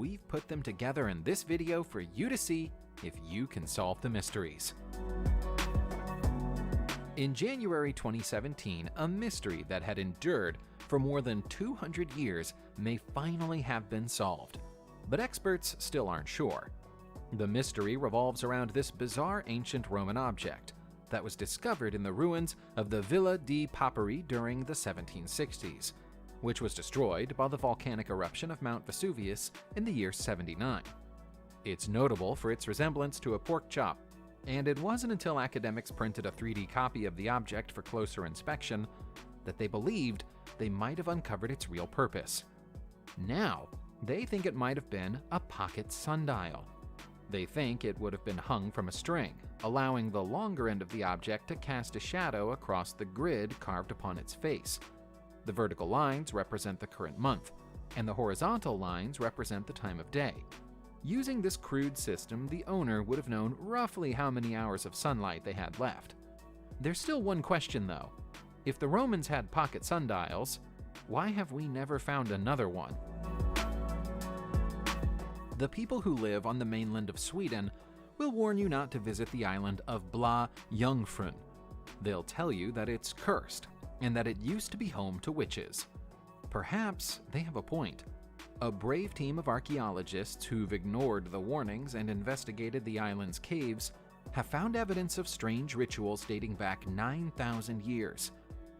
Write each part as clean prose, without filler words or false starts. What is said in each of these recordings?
we've put them together in this video for you to see if you can solve the mysteries. In January 2017, a mystery that had endured for more than 200 years may finally have been solved, but experts still aren't sure. The mystery revolves around this bizarre ancient Roman object that was discovered in the ruins of the Villa di Paperi during the 1760s, which was destroyed by the volcanic eruption of Mount Vesuvius in the year 79. It's notable for its resemblance to a pork chop, and it wasn't until academics printed a 3D copy of the object for closer inspection that they believed they might have uncovered its real purpose. Now, they think it might have been a pocket sundial. They think it would have been hung from a string, allowing the longer end of the object to cast a shadow across the grid carved upon its face. The vertical lines represent the current month, and the horizontal lines represent the time of day. Using this crude system, the owner would have known roughly how many hours of sunlight they had left. There's still one question though. If the Romans had pocket sundials, why have we never found another one? The people who live on the mainland of Sweden will warn you not to visit the island of Blå Jungfrun. They'll tell you that it's cursed and that it used to be home to witches. Perhaps they have a point. A brave team of archaeologists who've ignored the warnings and investigated the island's caves have found evidence of strange rituals dating back 9,000 years,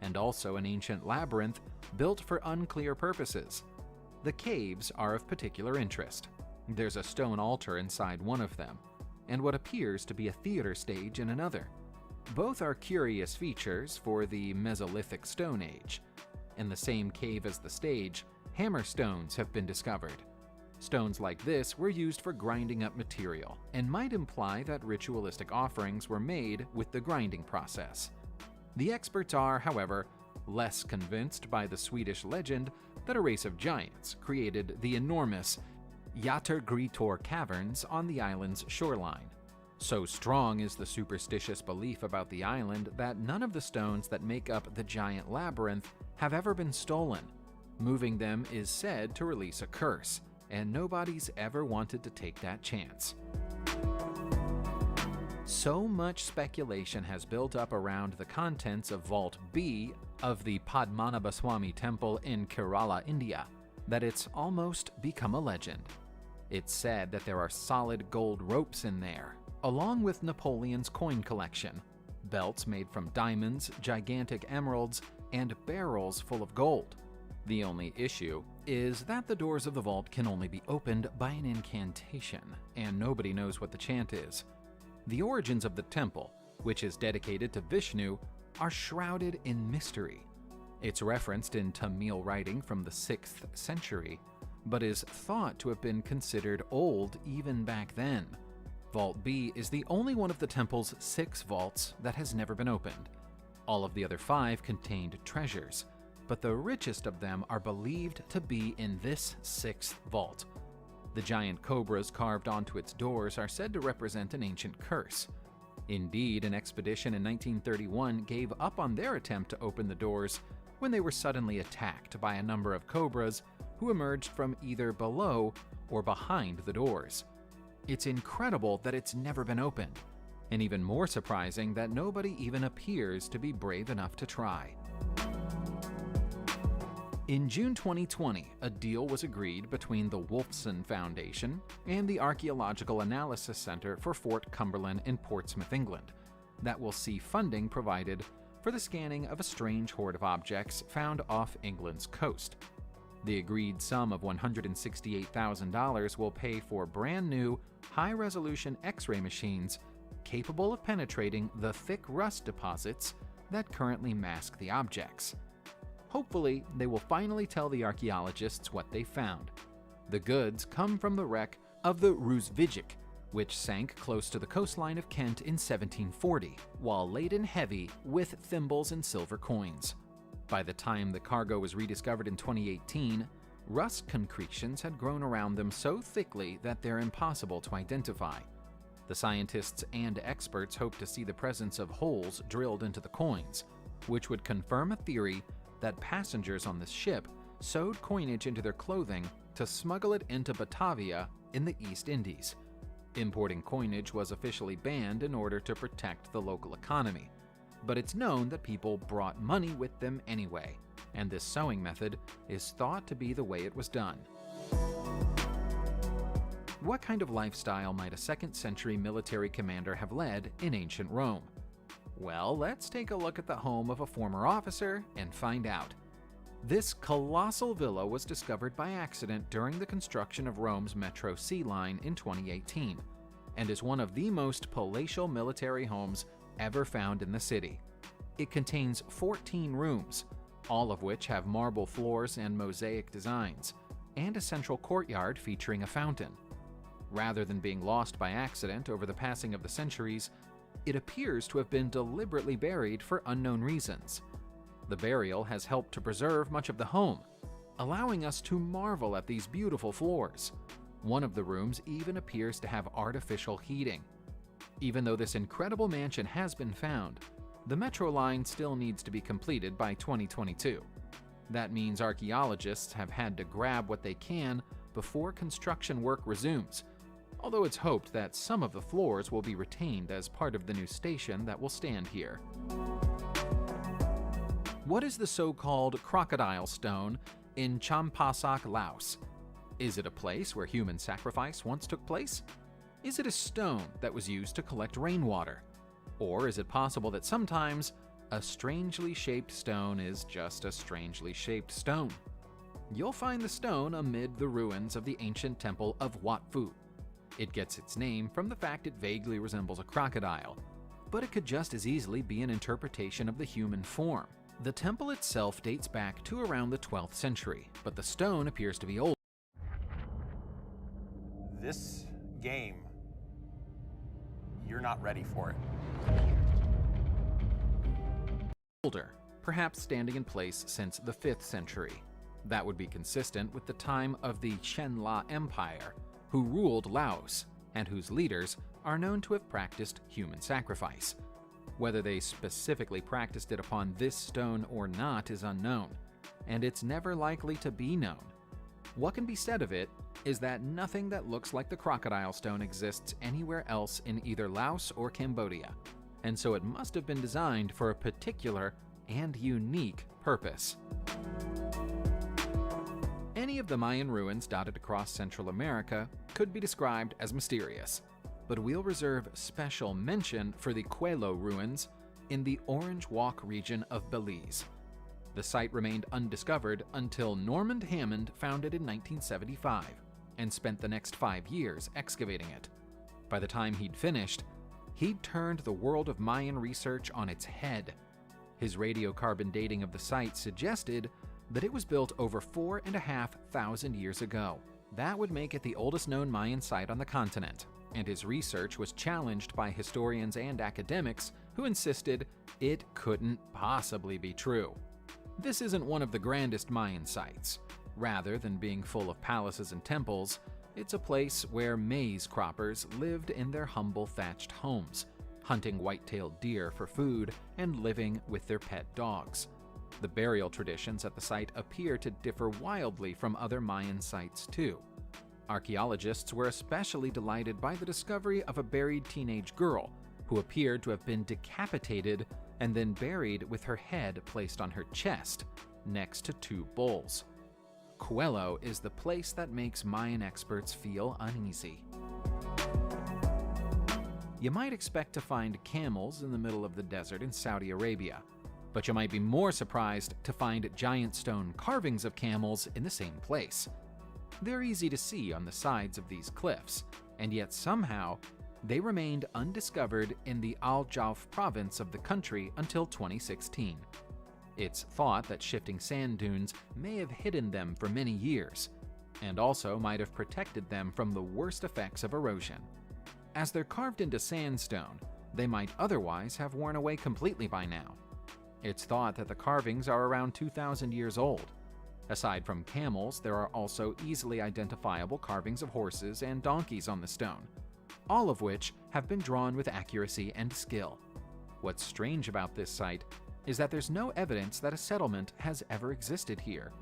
and also an ancient labyrinth built for unclear purposes. The caves are of particular interest. There's a stone altar inside one of them, and what appears to be a theater stage in another. Both are curious features for the Mesolithic Stone Age. In the same cave as the stage, hammer stones have been discovered. Stones like this were used for grinding up material, and might imply that ritualistic offerings were made with the grinding process. The experts are, however, less convinced by the Swedish legend that a race of giants created the enormous Jättergrytor caverns on the island's shoreline. So strong is the superstitious belief about the island that none of the stones that make up the giant labyrinth have ever been stolen. Moving them is said to release a curse, and nobody's ever wanted to take that chance. So much speculation has built up around the contents of Vault B of the Padmanabhaswamy Temple in Kerala, India, that it's almost become a legend. It's said that there are solid gold ropes in there, along with Napoleon's coin collection, belts made from diamonds, gigantic emeralds, and barrels full of gold. The only issue is that the doors of the vault can only be opened by an incantation, and nobody knows what the chant is. The origins of the temple, which is dedicated to Vishnu, are shrouded in mystery. It's referenced in Tamil writing from the 6th century, but is thought to have been considered old even back then. Vault B is the only one of the temple's 6 vaults that has never been opened. All of the other 5 contained treasures, but the richest of them are believed to be in this 6th vault. The giant cobras carved onto its doors are said to represent an ancient curse. Indeed, an expedition in 1931 gave up on their attempt to open the doors when they were suddenly attacked by a number of cobras who emerged from either below or behind the doors. It's incredible that it's never been opened, and even more surprising that nobody even appears to be brave enough to try. In June 2020, a deal was agreed between the Wolfson Foundation and the Archaeological Analysis Center for Fort Cumberland in Portsmouth, England, that will see funding provided for the scanning of a strange hoard of objects found off England's coast. The agreed sum of $168,000 will pay for brand new, high-resolution X-ray machines capable of penetrating the thick rust deposits that currently mask the objects. Hopefully, they will finally tell the archaeologists what they found. The goods come from the wreck of the Rusvik, which sank close to the coastline of Kent in 1740, while laden heavy with thimbles and silver coins. By the time the cargo was rediscovered in 2018, rust concretions had grown around them so thickly that they're impossible to identify. The scientists and experts hope to see the presence of holes drilled into the coins, which would confirm a theory that passengers on this ship sewed coinage into their clothing to smuggle it into Batavia in the East Indies. Importing coinage was officially banned in order to protect the local economy, but it's known that people brought money with them anyway, and this sewing method is thought to be the way it was done. What kind of lifestyle might a 2nd century military commander have led in ancient Rome? Well, let's take a look at the home of a former officer and find out. This colossal villa was discovered by accident during the construction of Rome's Metro C line in 2018, and is one of the most palatial military homes ever found in the city. It contains 14 rooms, all of which have marble floors and mosaic designs, and a central courtyard featuring a fountain. Rather than being lost by accident over the passing of the centuries, it appears to have been deliberately buried for unknown reasons. The burial has helped to preserve much of the home, allowing us to marvel at these beautiful floors. One of the rooms even appears to have artificial heating. Even though this incredible mansion has been found, the Metro line still needs to be completed by 2022. That means archaeologists have had to grab what they can before construction work resumes, although it's hoped that some of the floors will be retained as part of the new station that will stand here. What is the so-called crocodile stone in Champasak, Laos? Is it a place where human sacrifice once took place? Is it a stone that was used to collect rainwater? Or is it possible that sometimes a strangely shaped stone is just a strangely shaped stone? You'll find the stone amid the ruins of the ancient temple of Wat Phu. It gets its name from the fact it vaguely resembles a crocodile, but it could just as easily be an interpretation of the human form. The temple itself dates back to around the 12th century, but the stone appears to be old. This game, you're not ready for it. Older, perhaps standing in place since the 5th century. That would be consistent with the time of the Chenla Empire, who ruled Laos, and whose leaders are known to have practiced human sacrifice. Whether they specifically practiced it upon this stone or not is unknown, and it's never likely to be known. What can be said of it is that nothing that looks like the crocodile stone exists anywhere else in either Laos or Cambodia, and so it must have been designed for a particular and unique purpose. Any of the Mayan ruins dotted across Central America could be described as mysterious, but we'll reserve special mention for the Coelho ruins in the Orange Walk region of Belize. The site remained undiscovered until Normand Hammond found it in 1975 and spent the next 5 years excavating it. By the time he'd finished, he'd turned the world of Mayan research on its head. His radiocarbon dating of the site suggested that it was built over 4,500 years ago. That would make it the oldest known Mayan site on the continent, and his research was challenged by historians and academics who insisted it couldn't possibly be true. This isn't one of the grandest Mayan sites. Rather than being full of palaces and temples, it's a place where maize croppers lived in their humble thatched homes, hunting white-tailed deer for food and living with their pet dogs. The burial traditions at the site appear to differ wildly from other Mayan sites too. Archaeologists were especially delighted by the discovery of a buried teenage girl who appeared to have been decapitated and then buried with her head placed on her chest, next to 2 bulls. Coelho is the place that makes Mayan experts feel uneasy. You might expect to find camels in the middle of the desert in Saudi Arabia, but you might be more surprised to find giant stone carvings of camels in the same place. They're easy to see on the sides of these cliffs, and yet somehow they remained undiscovered in the Al Jauf province of the country until 2016. It's thought that shifting sand dunes may have hidden them for many years, and also might have protected them from the worst effects of erosion. As they're carved into sandstone, they might otherwise have worn away completely by now. It's thought that the carvings are around 2,000 years old. Aside from camels, there are also easily identifiable carvings of horses and donkeys on the stone, all of which have been drawn with accuracy and skill. What's strange about this site is that there's no evidence that a settlement has ever existed here,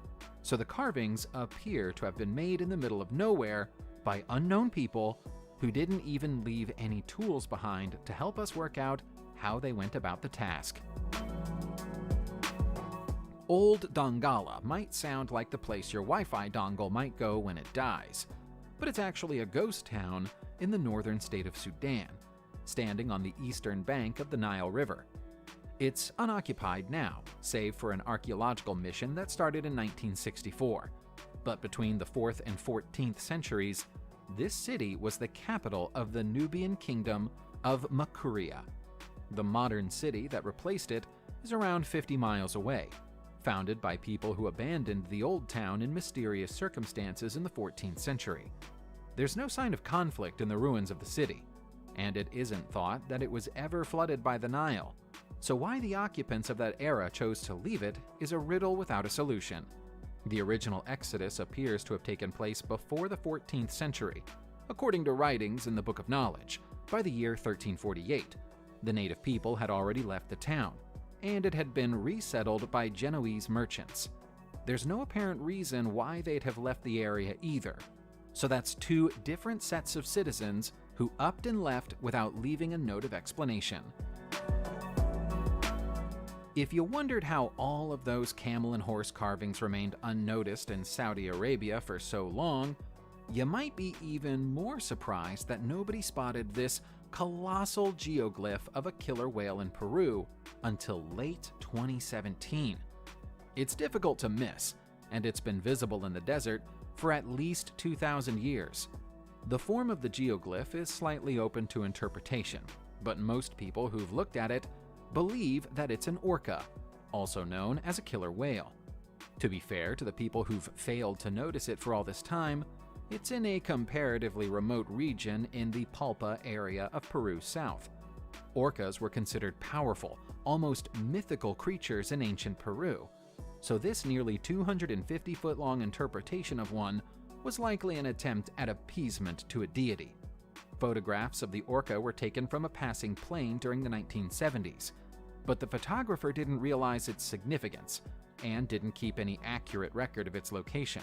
So the carvings appear to have been made in the middle of nowhere by unknown people who didn't even leave any tools behind to help us work out how they went about the task. Old Donggala might sound like the place your Wi-Fi dongle might go when it dies, but it's actually a ghost town in the northern state of Sudan, standing on the eastern bank of the Nile River. It's unoccupied now, save for an archaeological mission that started in 1964. But between the 4th and 14th centuries, this city was the capital of the Nubian kingdom of Makuria. The modern city that replaced it is around 50 miles away, founded by people who abandoned the old town in mysterious circumstances in the 14th century. There's no sign of conflict in the ruins of the city, and it isn't thought that it was ever flooded by the Nile. So why the occupants of that era chose to leave it is a riddle without a solution. The original exodus appears to have taken place before the 14th century, according to writings in the Book of Knowledge. By the year 1348, the native people had already left the town, and it had been resettled by Genoese merchants. There's no apparent reason why they'd have left the area either. So that's two different sets of citizens who upped and left without leaving a note of explanation. If you wondered how all of those camel and horse carvings remained unnoticed in Saudi Arabia for so long, you might be even more surprised that nobody spotted this colossal geoglyph of a killer whale in Peru until late 2017. It's difficult to miss, and it's been visible in the desert for at least 2,000 years. The form of the geoglyph is slightly open to interpretation, but most people who've looked at it believe that it's an orca, also known as a killer whale. To be fair to the people who've failed to notice it for all this time, it's in a comparatively remote region in the Palpa area of Peru South. Orcas were considered powerful, almost mythical creatures in ancient Peru, so this nearly 250-foot-long interpretation of one was likely an attempt at appeasement to a deity. Photographs of the orca were taken from a passing plane during the 1970s, but the photographer didn't realize its significance and didn't keep any accurate record of its location.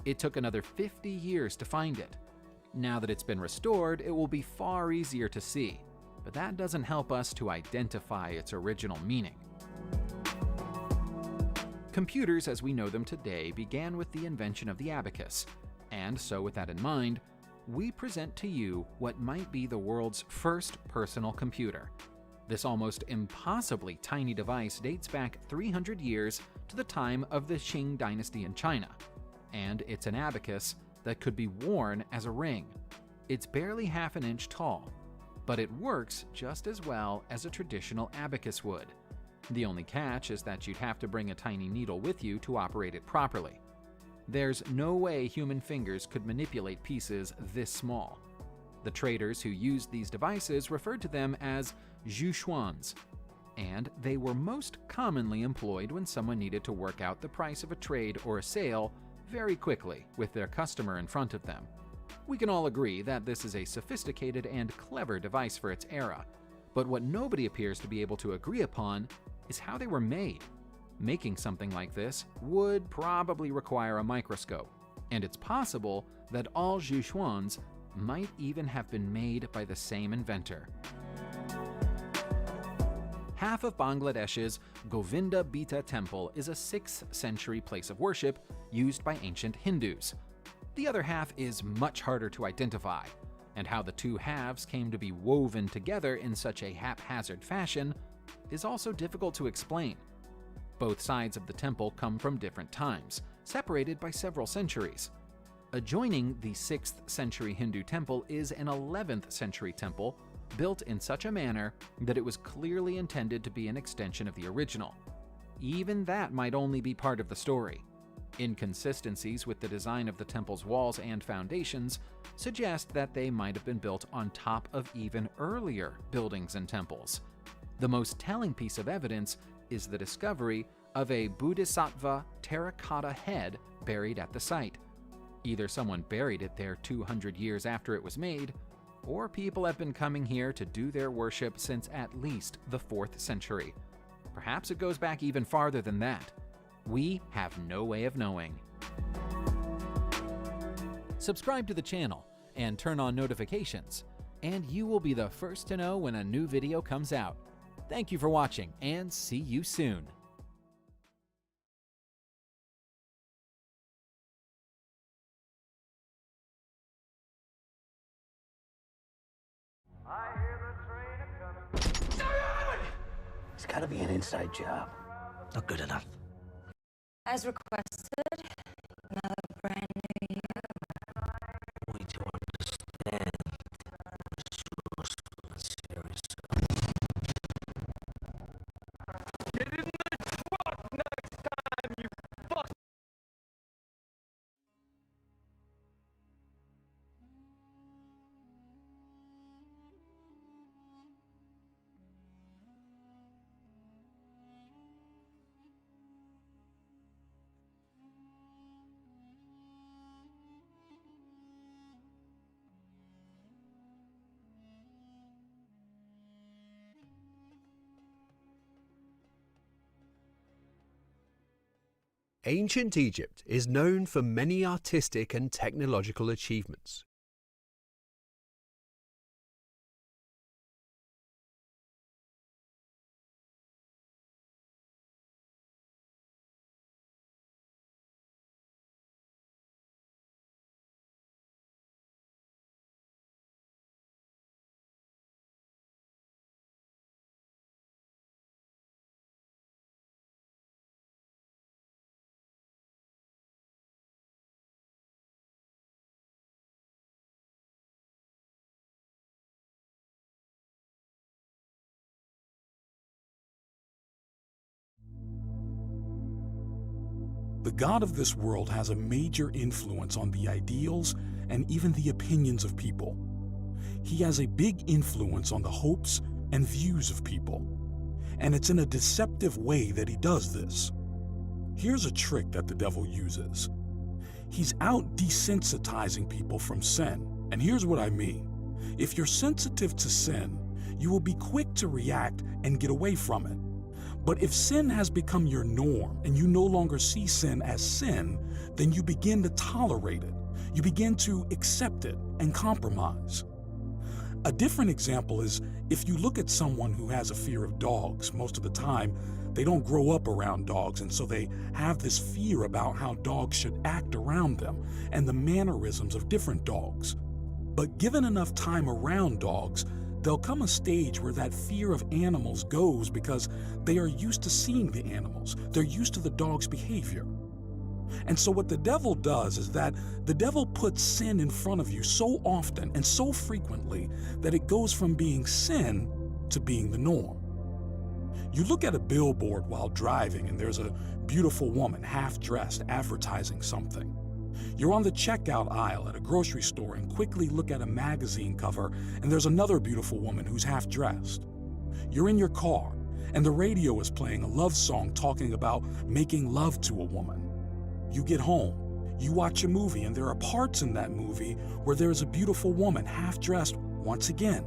It took another 50 years to find it. Now that it's been restored, it will be far easier to see, but that doesn't help us to identify its original meaning. Computers as we know them today began with the invention of the abacus, and so with that in mind, we present to you what might be the world's first personal computer. This almost impossibly tiny device dates back 300 years to the time of the Qing dynasty in China, and it's an abacus that could be worn as a ring. It's barely half an inch tall, but it works just as well as a traditional abacus would. The only catch is that you'd have to bring a tiny needle with you to operate it properly. There's no way human fingers could manipulate pieces this small. The traders who used these devices referred to them as zhuchuans, and they were most commonly employed when someone needed to work out the price of a trade or a sale very quickly with their customer in front of them. We can all agree that this is a sophisticated and clever device for its era, but what nobody appears to be able to agree upon is how they were made. Making something like this would probably require a microscope, and it's possible that all zhuchuans might even have been made by the same inventor. Half of Bangladesh's Govinda Beta Temple is a 6th century place of worship used by ancient Hindus. The other half is much harder to identify, and how the two halves came to be woven together in such a haphazard fashion is also difficult to explain. Both sides of the temple come from different times, separated by several centuries. Adjoining the 6th century Hindu temple is an 11th century temple built in such a manner that it was clearly intended to be an extension of the original. Even that might only be part of the story. Inconsistencies with the design of the temple's walls and foundations suggest that they might have been built on top of even earlier buildings and temples. The most telling piece of evidence is the discovery of a Bodhisattva terracotta head buried at the site. Either someone buried it there 200 years after it was made, or people have been coming here to do their worship since at least the 4th century. Perhaps it goes back even farther than that. We have no way of knowing. Subscribe to the channel and turn on notifications, and you will be the first to know when a new video comes out. Thank you for watching, and see you soon. It's gotta be an inside job. Not good enough. As requested, another brand new year. We need to understand resourcefulness very Get in the truck next time, you fuck. Ancient Egypt is known for many artistic and technological achievements. The God of this world has a major influence on the ideals and even the opinions of people. He has a big influence on the hopes and views of people, and it's in a deceptive way that he does this. Here's a trick that the devil uses. He's out desensitizing people from sin, and here's what I mean. If you're sensitive to sin, you will be quick to react and get away from it. But if sin has become your norm and you no longer see sin as sin, then you begin to tolerate it. You begin to accept it and compromise. A different example is if you look at someone who has a fear of dogs. Most of the time, they don't grow up around dogs, and so they have this fear about how dogs should act around them and the mannerisms of different dogs. But given enough time around dogs, there'll come a stage where that fear of animals goes because they are used to seeing the animals. They're used to the dog's behavior. And so what the devil does is that the devil puts sin in front of you so often and so frequently that it goes from being sin to being the norm. You look at a billboard while driving and there's a beautiful woman half-dressed advertising something. You're on the checkout aisle at a grocery store and quickly look at a magazine cover and there's another beautiful woman who's half-dressed. You're in your car and the radio is playing a love song talking about making love to a woman. You get home, you watch a movie, and there are parts in that movie where there's a beautiful woman half-dressed once again.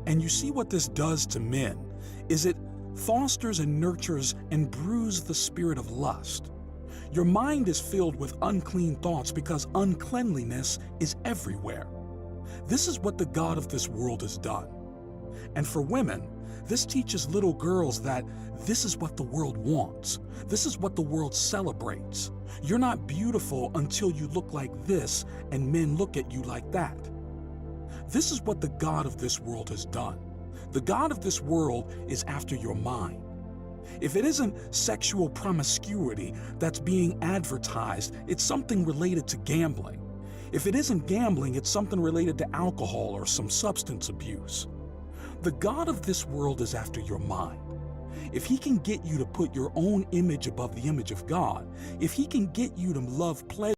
And you see what this does to men is it fosters and nurtures and brews the spirit of lust. Your mind is filled with unclean thoughts because uncleanliness is everywhere. This is what the God of this world has done. And for women, this teaches little girls that this is what the world wants. This is what the world celebrates. You're not beautiful until you look like this and men look at you like that. This is what the God of this world has done. The God of this world is after your mind. If it isn't sexual promiscuity that's being advertised, it's something related to gambling. If it isn't gambling, it's something related to alcohol or some substance abuse. The God of this world is after your mind. If he can get you to put your own image above the image of God, if he can get you to love pleasure,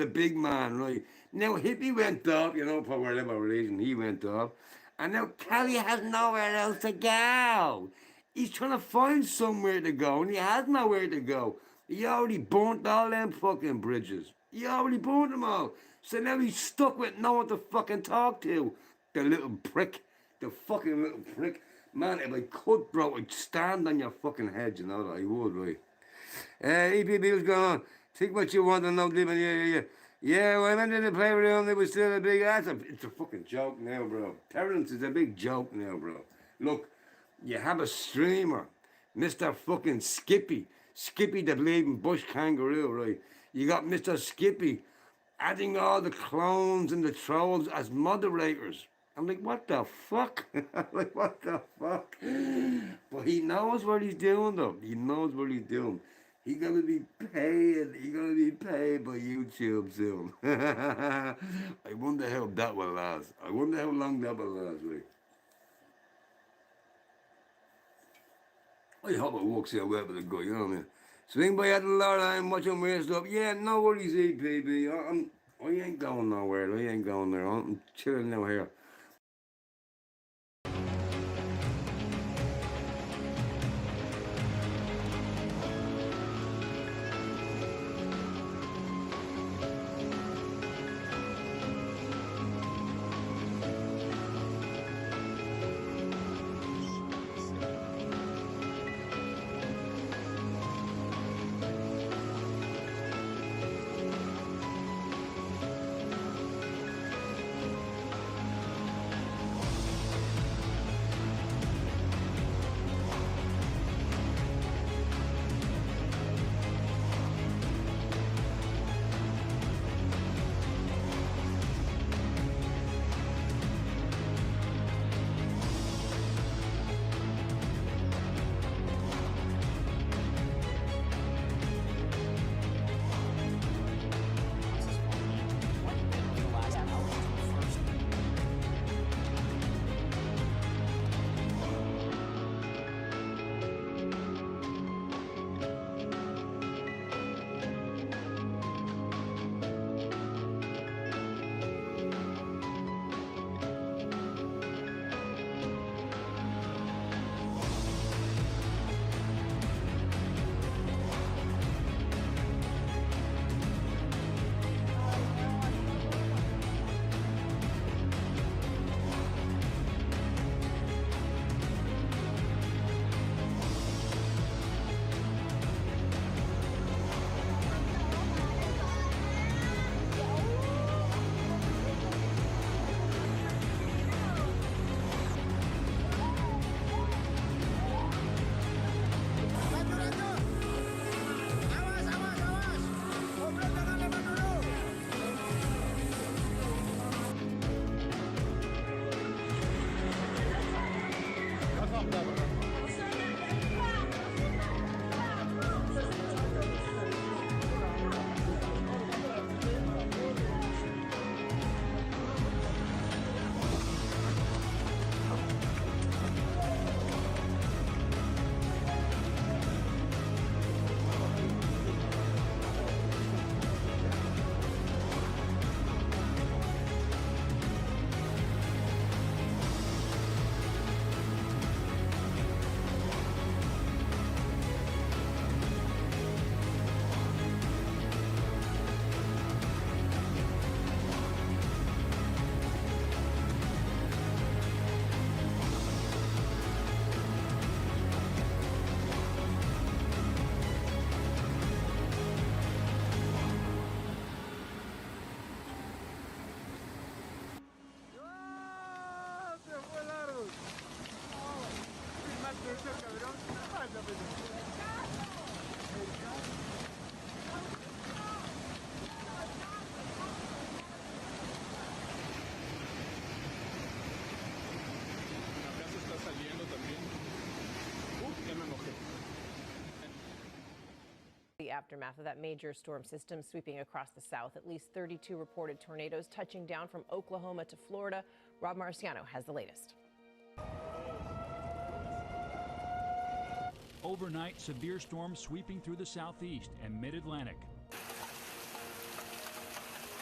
the big man, right? Now, Hippie went up, you know, for whatever reason, he went up. And now Kelly has nowhere else to go. He's trying to find somewhere to go, and he has nowhere to go. He already burnt all them fucking bridges. He already burnt them all. So now he's stuck with no one to fucking talk to. The little prick. The fucking little prick. Man, if I could, bro, I'd stand on your fucking head, you know that I would, right? EPP, what's going on? Think what you want to know, Demon. Yeah. Yeah, when I went in the playroom, it was still a big... It's a fucking joke now, bro. Terrence is a big joke now, bro. Look, you have a streamer, Mr. fucking Skippy. Skippy the bleeding bush kangaroo, right? You got Mr. Skippy adding all the clones and the trolls as moderators. I'm like, what the fuck? I'm like, what the fuck? But he knows what he's doing, though. He knows what he's doing. He's gonna be paid. He's gonna be paid by YouTube soon. I wonder how that will last. I wonder how long that will last, right? I hope it works out well with the guy, you know what I mean? Swing by at the Lord, I'm watching weird stuff. Yeah, no worries, EPB. I ain't going nowhere. I ain't going there. I'm chilling now here. The aftermath of that major storm system sweeping across the South. At least 32 reported tornadoes touching down from Oklahoma to Florida. Rob Marciano has the latest. Overnight, severe storms sweeping through the southeast and mid-Atlantic.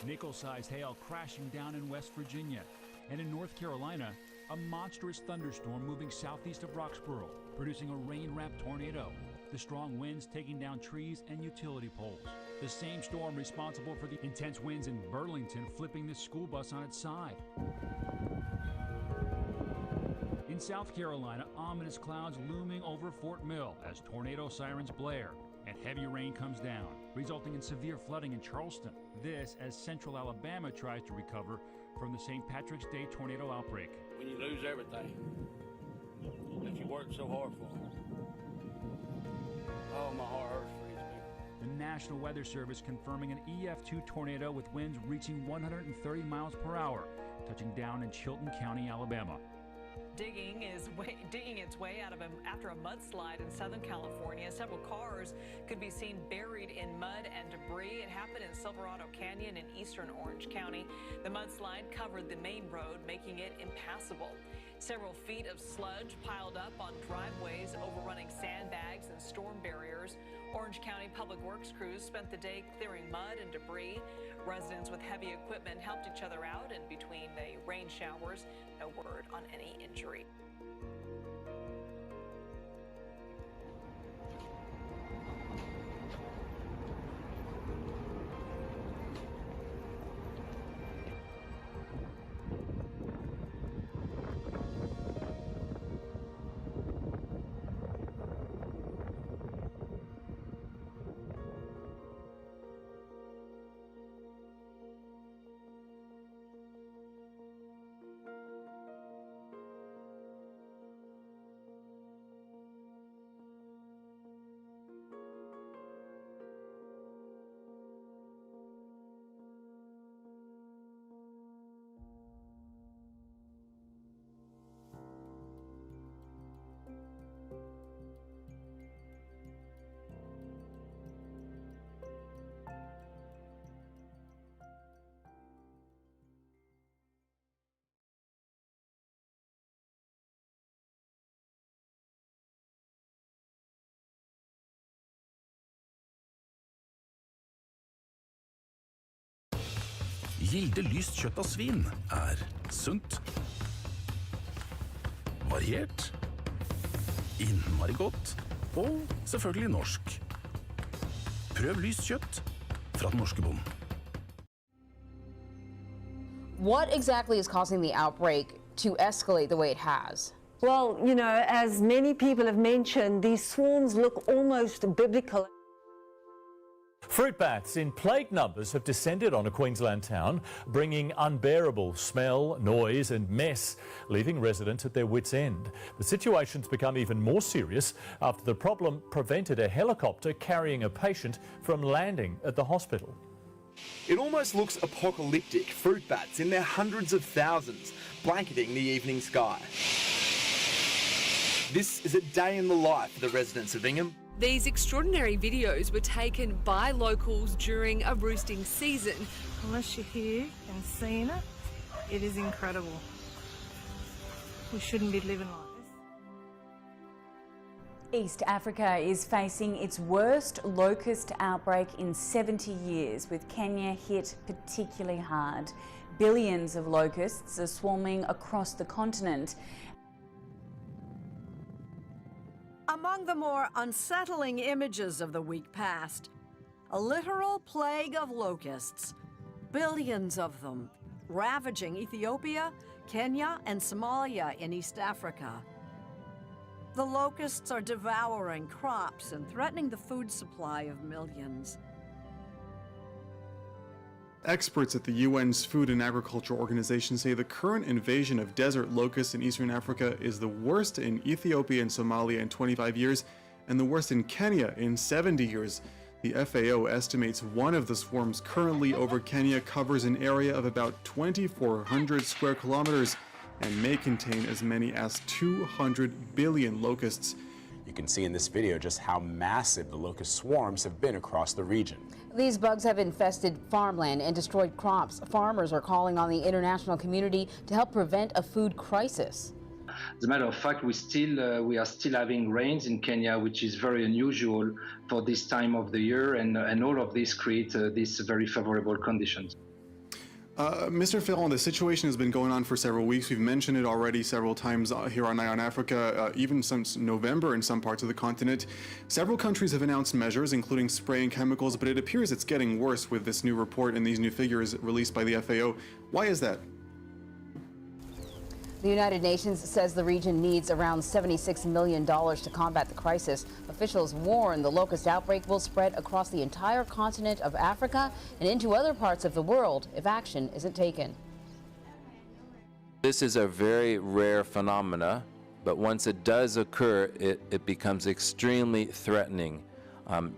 Nickel-sized hail crashing down in West Virginia. And in North Carolina, a monstrous thunderstorm moving southeast of Roxborough, producing a rain-wrapped tornado. The strong winds taking down trees and utility poles. The same storm responsible for the intense winds in Burlington, flipping the school bus on its side. In South Carolina, ominous clouds looming over Fort Mill as tornado sirens blare and heavy rain comes down, resulting in severe flooding in Charleston. This as central Alabama tries to recover from the St. Patrick's Day tornado outbreak. When you lose everything that you worked so hard for. Oh, my heart hurts for these people. The National Weather Service confirming an EF2 tornado with winds reaching 130 miles per hour, touching down in Chilton County, Alabama. Digging its way out of after a mudslide in Southern California. Several cars could be seen buried in mud and debris. It happened in Silverado Canyon in eastern Orange County. The mudslide covered the main road, making it impassable. Several feet of sludge piled up on driveways, overrunning sandbags and storm barriers. Orange County Public Works crews spent the day clearing mud and debris. Residents with heavy equipment helped each other out in between the rain showers. No word on any injury. Gilde lyst kjøtt av svin sunt, variert, innmari godt og selvfølgelig norsk. Prøv lyst kjøtt fra den norske bonden. What exactly is causing the outbreak to escalate the way it has? Well, you know, as many people have mentioned, these swarms look almost biblical. Fruit bats in plague numbers have descended on a Queensland town, bringing unbearable smell, noise and mess, leaving residents at their wits' end. The situation's become even more serious after the problem prevented a helicopter carrying a patient from landing at the hospital. It almost looks apocalyptic. Fruit bats in their hundreds of thousands, blanketing the evening sky. This is a day in the life for the residents of Ingham. These extraordinary videos were taken by locals during a roosting season. Unless you're here and seen it, it is incredible. We shouldn't be living like this. East Africa is facing its worst locust outbreak in 70 years, with Kenya hit particularly hard. Billions of locusts are swarming across the continent. Among the more unsettling images of the week past, a literal plague of locusts, billions of them, ravaging Ethiopia, Kenya, and Somalia in East Africa. The locusts are devouring crops and threatening the food supply of millions. Experts at the UN's Food and Agriculture Organization say the current invasion of desert locusts in eastern Africa is the worst in Ethiopia and Somalia in 25 years and the worst in Kenya in 70 years. The FAO estimates one of the swarms currently over Kenya covers an area of about 2,400 square kilometers and may contain as many as 200 billion locusts. You can see in this video just how massive the locust swarms have been across the region. These bugs have infested farmland and destroyed crops. Farmers are calling on the international community to help prevent a food crisis. As a matter of fact, we are still having rains in Kenya, which is very unusual for this time of the year, and all of this creates these very favorable conditions. Mr. Ferrand, the situation has been going on for several weeks. We've mentioned it already several times here on Eye on Africa, even since November in some parts of the continent. Several countries have announced measures, including spraying chemicals, but it appears it's getting worse with this new report and these new figures released by the FAO. Why is that? The United Nations says the region needs around $76 million to combat the crisis. Officials warn the locust outbreak will spread across the entire continent of Africa and into other parts of the world if action isn't taken. This is a very rare phenomena, but once it does occur, it becomes extremely threatening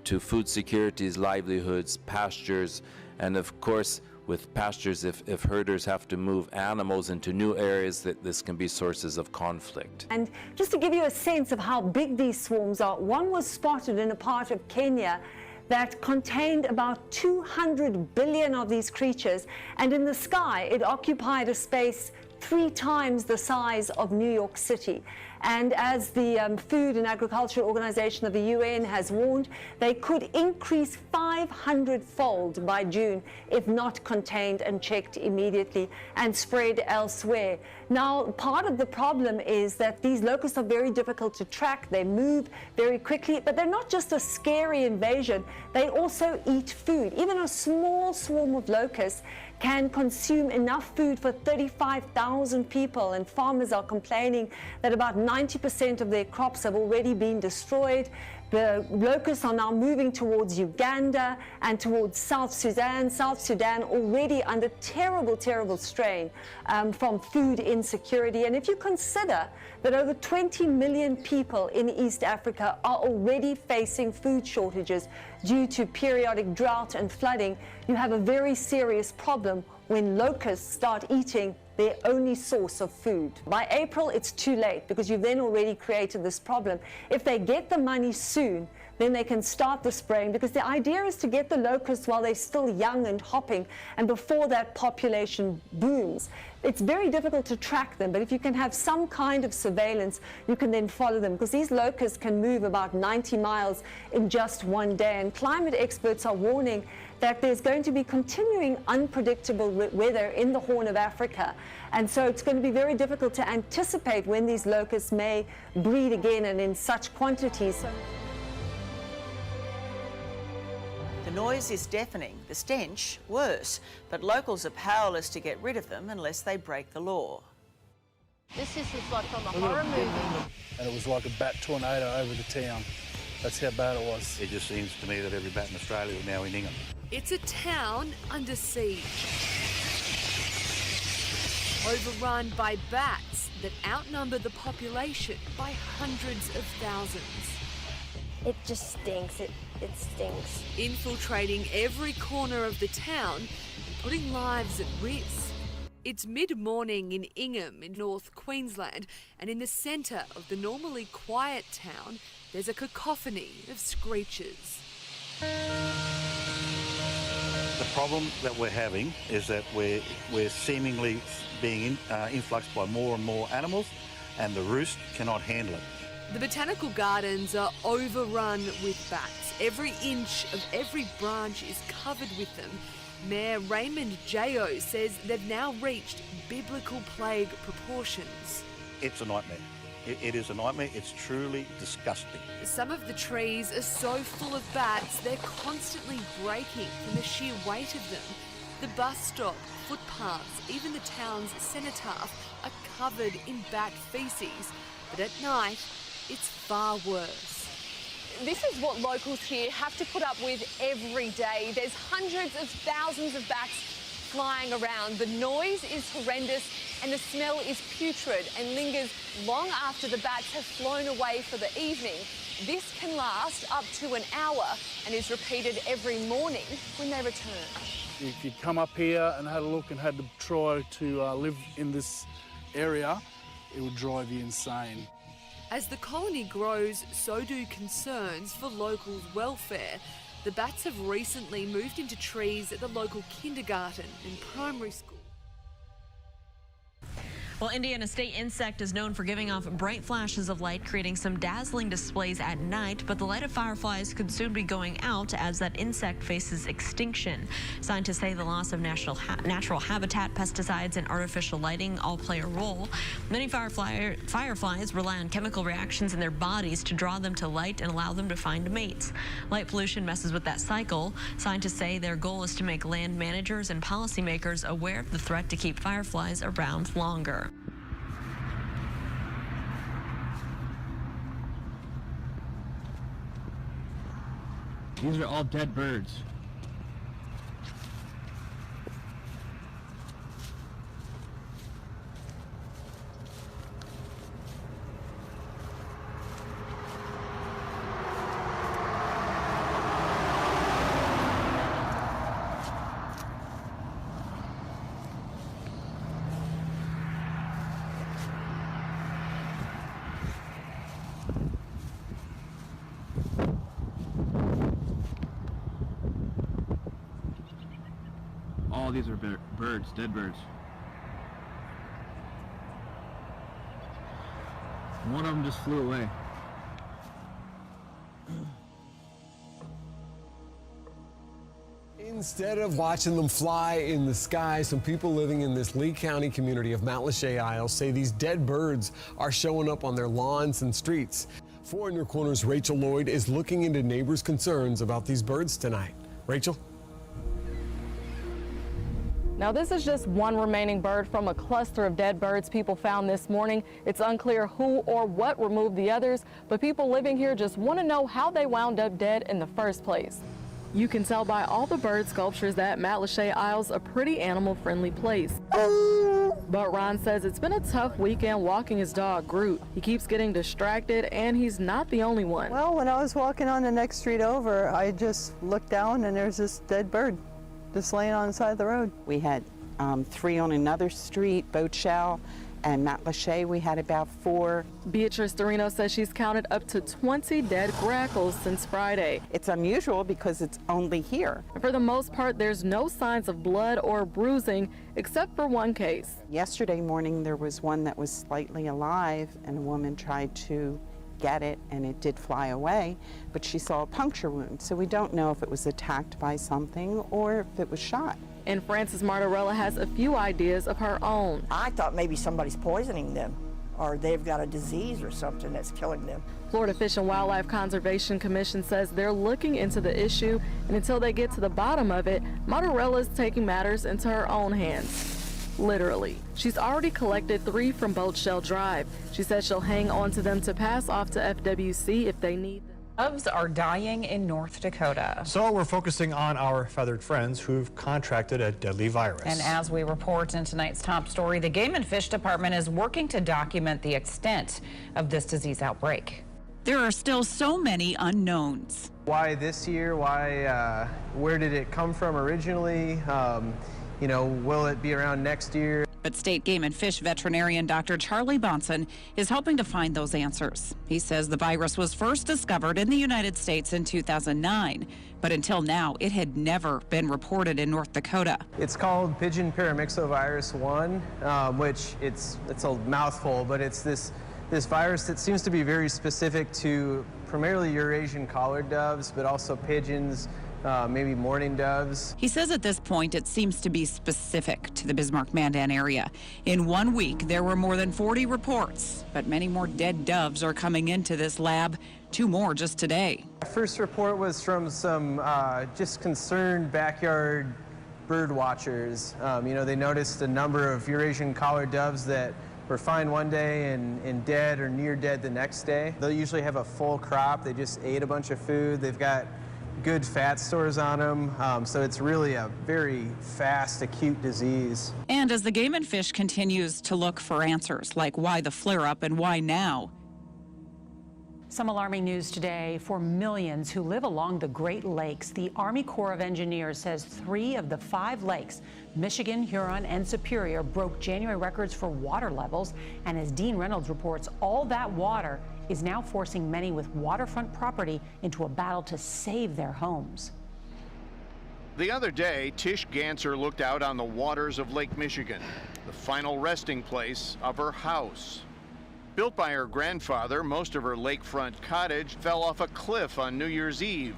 to food securities, livelihoods, pastures, and of course, with pastures, if herders have to move animals into new areas, that this can be sources of conflict. And just to give you a sense of how big these swarms are, one was spotted in a part of Kenya that contained about 200 billion of these creatures, and in the sky it occupied a space 3 times the size of New York City. And as the Food and Agriculture Organization of the UN has warned, they could increase 500-fold by June if not contained and checked immediately and spread elsewhere. Now, part of the problem is that these locusts are very difficult to track. They move very quickly, but they're not just a scary invasion. They also eat food. Even a small swarm of locusts can consume enough food for 35,000 people, and farmers are complaining that about 90% of their crops have already been destroyed. The locusts are now moving towards Uganda and towards South Sudan. South Sudan already under terrible, terrible strain from food insecurity. And if you consider that over 20 million people in East Africa are already facing food shortages due to periodic drought and flooding, you have a very serious problem when locusts start eating their only source of food. By April, it's too late because you've then already created this problem. If they get the money soon, then they can start the spraying, because the idea is to get the locusts while they're still young and hopping and before that population booms. It's very difficult to track them, but if you can have some kind of surveillance, you can then follow them, because these locusts can move about 90 miles in just one day. And climate experts are warning that there's going to be continuing unpredictable weather in the Horn of Africa. And so it's going to be very difficult to anticipate when these locusts may breed again and in such quantities. The noise is deafening, the stench worse, but locals are powerless to get rid of them unless they break the law. This is like from a horror movie. And it was like a bat tornado over the town. That's how bad it was. It just seems to me that every bat in Australia is now in Ingham. It's a town under siege, overrun by bats that outnumber the population by hundreds of thousands. It just stinks. It stinks. Infiltrating every corner of the town and putting lives at risk. It's mid-morning in Ingham in North Queensland, and in the centre of the normally quiet town, there's a cacophony of screeches. The problem that we're having is that we're seemingly being influxed by more and more animals, and the roost cannot handle it. The botanical gardens are overrun with bats. Every inch of every branch is covered with them. Mayor Raymond Jayo says they've now reached biblical plague proportions. It's a nightmare. It is a nightmare. It's truly disgusting. Some of the trees are so full of bats, they're constantly breaking from the sheer weight of them. The bus stop, footpaths, even the town's cenotaph are covered in bat feces. But at night, it's far worse. This is what locals here have to put up with every day. There's hundreds of thousands of bats flying around. The noise is horrendous and the smell is putrid and lingers long after the bats have flown away for the evening. This can last up to an hour and is repeated every morning when they return. If you come up here and had a look and had to try to live in this area, it would drive you insane. As the colony grows, so do concerns for locals' welfare. The bats have recently moved into trees at the local kindergarten and primary school. Well, Indiana State Insect is known for giving off bright flashes of light, creating some dazzling displays at night, but the light of fireflies could soon be going out as that insect faces extinction. Scientists say the loss of natural habitat, pesticides, and artificial lighting all play a role. Many fireflies rely on chemical reactions in their bodies to draw them to light and allow them to find mates. Light pollution messes with that cycle. Scientists say their goal is to make land managers and policymakers aware of the threat to keep fireflies around longer. These are all dead birds. All these are birds, dead birds. One of them just flew away. Instead of watching them fly in the sky, some people living in this Lee County community of Matlacha Isles say these dead birds are showing up on their lawns and streets. 4 in Your Corner's Rachel Lloyd is looking into neighbors' concerns about these birds tonight. Rachel? Now, this is just one remaining bird from a cluster of dead birds people found this morning. It's unclear who or what removed the others, but people living here just want to know how they wound up dead in the first place. You can tell by all the bird sculptures that Matlacha Isles a pretty animal-friendly place. But Ron says it's been a tough weekend walking his dog, Groot. He keeps getting distracted, and he's not the only one. Well, when I was walking on the next street over, I just looked down and there's this dead bird just laying on the side of the road. We had 3 on another street, Boatshell and Matlacha. We had about 4. Beatrice Dorino says she's counted up to 20 dead grackles since Friday. It's unusual because it's only here. For the most part, there's no signs of blood or bruising, except for one case. Yesterday morning, there was one that was slightly alive, and a woman tried to get it, and it did fly away, but she saw a puncture wound, so we don't know if it was attacked by something or if it was shot. And Frances Martorella has a few ideas of her own. I thought maybe somebody's poisoning them, or they've got a disease or something that's killing them. Florida Fish and Wildlife Conservation Commission says they're looking into the issue, and until they get to the bottom of it, Martorella's taking matters into her own hands. Literally. She's already collected 3 from Boatshell Drive. She says she'll hang on to them to pass off to FWC if they need them. Doves are dying in North Dakota. So we're focusing on our feathered friends who've contracted a deadly virus. And as we report in tonight's top story, the Game and Fish Department is working to document the extent of this disease outbreak. There are still so many unknowns. Why this year? Why, where did it come from originally? You know, will it be around next year? But State Game and Fish veterinarian Dr. Charlie Bonson is helping to find those answers. He says the virus was first discovered in the United States in 2009, but until now, it had never been reported in North Dakota. It's called pigeon paramyxovirus 1, which it's a mouthful, but it's this virus that seems to be very specific to primarily Eurasian collared doves, but also pigeons, maybe mourning doves. He says at this point it seems to be specific to the Bismarck-Mandan area. In 1 week, there were more than 40 reports, but many more dead doves are coming into this lab. 2 more just today. The first report was from some just concerned backyard bird watchers. You know, they noticed a number of Eurasian collared doves that were fine one day and dead or near dead the next day. They'll usually have a full crop. They just ate a bunch of food. They've got good fat stores on them, so it's really a very fast, acute disease. And as the Game and Fish continues to look for answers, like why the flare-up and why now, Some alarming news today for millions who live along the Great Lakes. The Army Corps of Engineers says 3 of the 5 lakes, Michigan, Huron, and Superior, broke January records for water levels. And as Dean Reynolds reports, all that water is now forcing many with waterfront property into a battle to save their homes. The other day, Tish Ganser looked out on the waters of Lake Michigan, the final resting place of her house. Built by her grandfather, most of her lakefront cottage fell off a cliff on New Year's Eve.